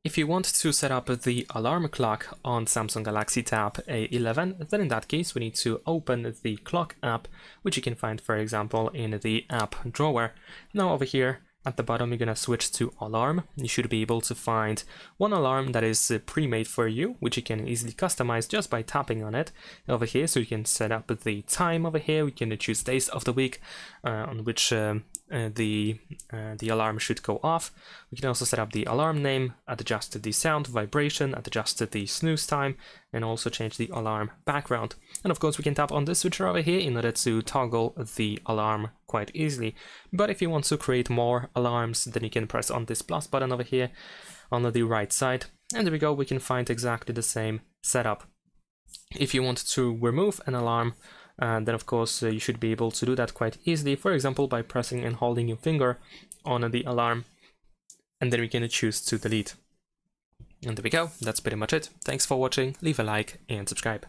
If you want to set up the alarm clock on Samsung Galaxy Tab A11, then in that case we need to open the clock app, which you can find, for example, in the app drawer. Now over here at the bottom you're gonna switch to alarm. You should be able to find one alarm that is pre-made for you, which you can easily customize just by tapping on it over here. So you can set up the time over here. We can choose days of the week on which the alarm should go off. We can also set up the alarm name, adjust the sound, vibration, adjust the snooze time, and also change the alarm background. And of course we can tap on this switcher over here in order to toggle the alarm quite easily. But if you want to create more alarms, then you can press on this plus button over here on the right side, and there we go, we can find exactly the same setup. If you want to remove an alarm, then of course you should be able to do that quite easily, for example by pressing and holding your finger on the alarm, and then we can choose to delete. And there we go, that's pretty much it. Thanks for watching, leave a like and subscribe.